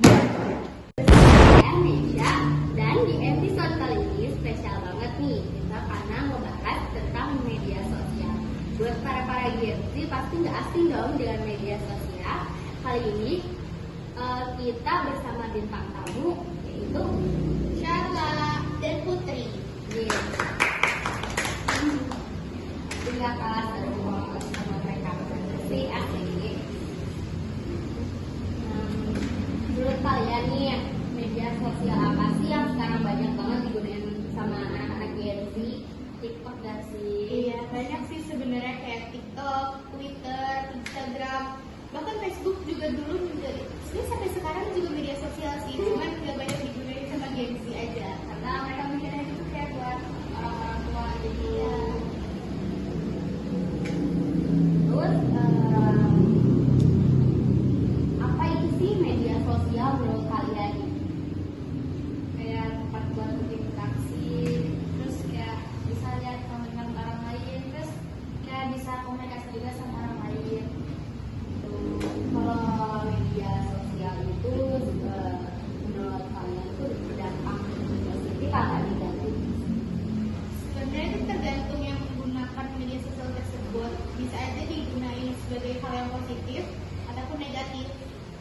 Saya Nesha, dan di episode kali ini spesial banget nih kita karena ngebahas tentang media sosial. Buat para Gen Z pasti nggak asing dong dengan media sosial. Kali ini kita bersama bintang tamu yaitu Sharla dan Putri. Tinggal kalah seru sama mereka si asik. Menurut kalian nih media sosial apa sih yang sekarang banyak banget digunain sama anak-anak Gen Z? TikTok gak sih? Iya, banyak sih sebenarnya kayak TikTok, Twitter, Instagram, bahkan Facebook juga dulu menjadi. Sebenarnya sampai sekarang juga media sosial sih, cuman nggak banyak digunain sama Gen Z aja. Karena mereka mikirnya itu kayak buat orang-orang tua gitu. Terus apa itu sih media sosial menurut kalian? Kayak tempat buat berinteraksi, terus kayak bisa lihat komentar orang lain, terus kayak bisa komunikasi juga sama orang lain. Kalau media sosial itu menurut kalian itu berdampak positif atau negatif? Sebenarnya itu tergantung yang menggunakan media sosial tersebut. Bisa aja digunain sebagai hal yang positif ataupun negatif.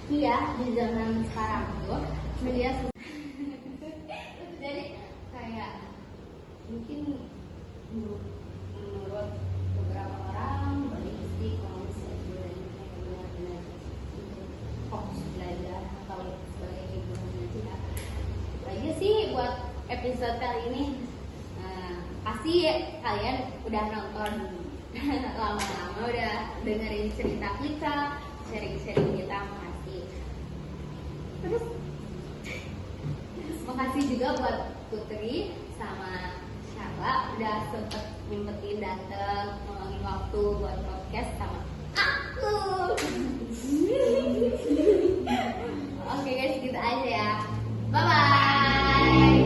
Iya, di zaman sekarang tuh media sosial jadi kayak mungkin menurut beberapa orang berisik kalau misalnya benar-benar fokus belajar atau sebagai hiburan aja. Lagi sih buat episode kali ini pasti kalian udah nonton lama-lama udah dengerin cerita kita, sharing-sharing kita pasti. Terus makasih juga buat Putri sama Sharla udah sempet nyempetin dateng ngomongin waktu buat podcast sama aku. Oke guys, gitu aja ya. Bye bye.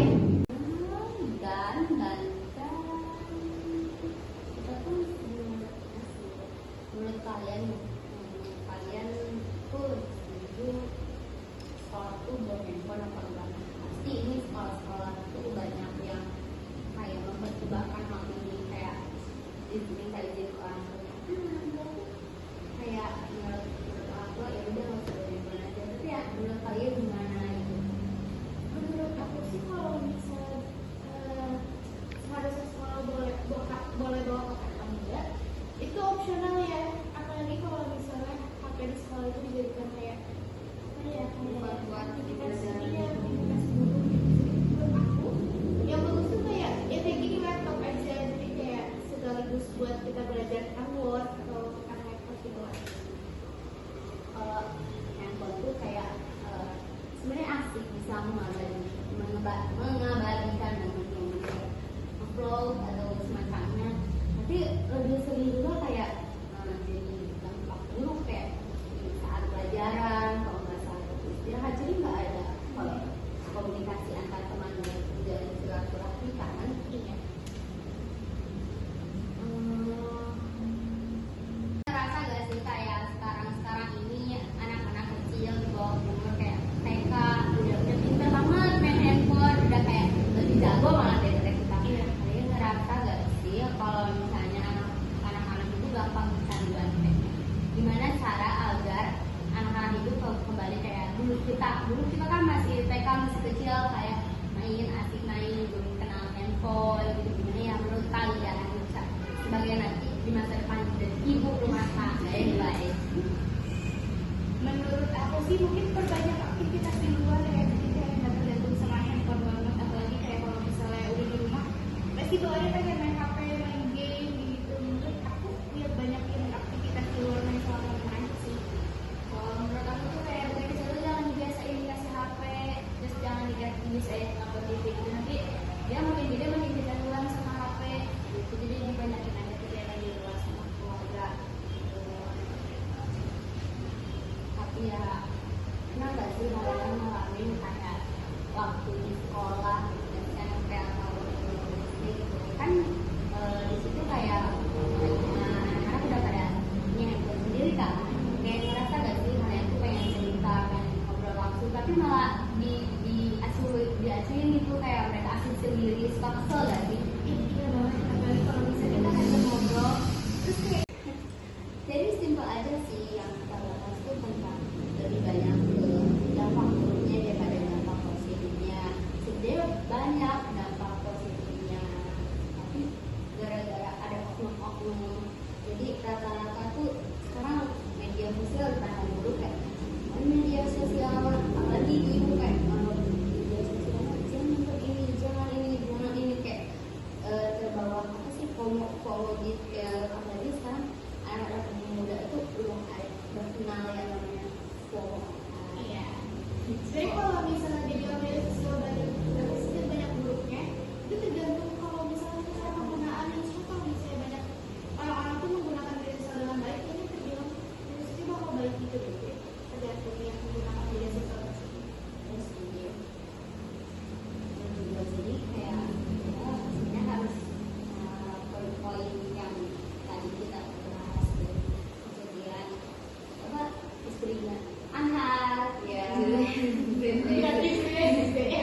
Dan kita tuh menurut kalian tuh setuju sekolah tuh bawa handphone apa enggak? Pasti ini sekolah-sekolah tuh banyak yang kayak mempertimbangkan hal ini, kayak diminta izin ke orang tua. Kayak menurut orang tua ya udah nggak usah bawa handphone aja. Tapi ya menurut kalian gimana gitu? Menurut aku sih kalau misalnya seharusnya sekolah boleh bawa kotak enggak, itu opsional ya. Apalagi kalau misalnya HP di sekolah itu dijadikan kayak apa ya, Buat aktivitas pelajaran. iya, aktivitas guru gitu. Menurut aku yang bagus tuh kayak ya kayak gini laptop aja, jadi kayak sekaligus buat kita belajar tentang Word atau tentang laptop gitu lah. Kalau handphone tuh kayak sebenarnya asik, bisa mengabadikan momen-momen upload atau semacamnya, tapi lebih sering juga kayak jadi dampak buruk kayak di saat pelajaran kalau nggak saat istirahat, jadi nggak ada komunikasi antar teman dan silaturahmi kan. Iya. Ngerasa gak sih kayak sekarang ini anak-anak kecil di bawah umur kayak TK udah pintar banget main handphone, udah kayak lebih jago malah daripada kita. Kalian ngerasa gak sih kalau misalnya anak-anak itu gampang kecanduan teknik? Gimana cara agar anak-anak itu kembali kayak dulu kita kan masih TK masih kecil kayak asik main belum kenal handphone gitu. Gimana ya menurut kalian bisa sebagai nanti di masa depan jadi ibu rumah tangga ya guys? Menurut aku sih mungkin perbanyak aktivitas di luar ya, jadi kayak nggak tergantung sama handphone banget. Apalagi kayak kalau misalnya udah di rumah pasti bawaannya pengen main HP, main game gitu. Menurut aku lihat banyakin aktivitas di luar main sama teman sih. Kalau menurut aku tuh kayak dari kecil tuh jangan dibiasain dikasih HP, terus jangan dibiasain nonton TV gitu, nanti dia makin gede makin kecanduan sama HP gitu. Jadi dibanyakin aja kegiatan di luar sama keluarga gitu. Tapi ya pernah nggak sih malah diacuin gitu, kayak mereka asik sendiri, suka kesel gak sih? Iya banget, apalagi kalau misalnya kita ngajak ngobrol terus kayak Jadi simpel aja sih yang kita bahas tuh tentang lebih banyak ke dampak buruknya daripada dampak positifnya. Sebenarnya banyak dampak positifnya, tapi gara-gara ada oknum-oknum, jadi rata-rata tuh sekarang media sosial dipandang buruk kayak media sosial, apalagi ibu kayak media sosial jangan ini kayak terbawa apa sih FOMO gitu ya. Apalagi sekarang anak-anak muda itu belum berkenal yang namanya FOMO. iya. Sebenarnya kalau misalnya dibilang media sosial banyak buruknya, itu tergantung kalau misalnya kita penggunaannya. Cuma kalau misalnya banyak orang-orang tuh menggunakan media sosial dengan baik, ini terbilang media sosial bakal baik gitu deh. Tergantung yang menggunakan media sosial tersebut. Terus video dan juga jadi kayak kita sebenarnya harus poin-poin yang tadi kita bahas tuh, kemudian apa istrinya Anhar ya. Berarti sebenarnya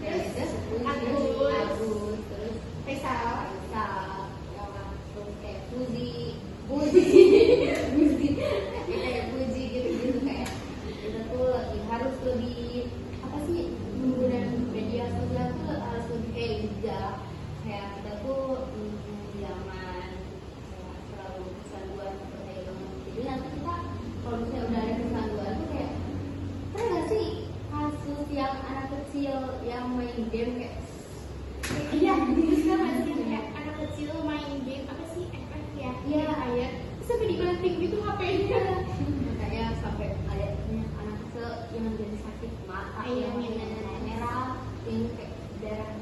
Dan itu Agus, terus Faisal. Faisal, ya kan, terus kayak Puji, kayak Puji gitu kayak kita tuh harus lebih apa sih, menggunakan media sosial tuh harus lebih kayak bijak, kayak kita tuh jangan kayak terlalu kecanduan seperti itu. Jadi nanti kita kalau misalnya udah ada kecanduan tuh kayak pernah nggak sih kasus yang anak kecil yang main game kayak Iya, terus kan masih kayak anak kecil main game apa sih FF ya? Iya, ayat. Terus sampai dibanting gitu HP-nya. makanya sampai ayatnya anak kecil yang jadi sakit mata, Iya, yang iya. merah, yang kayak darah.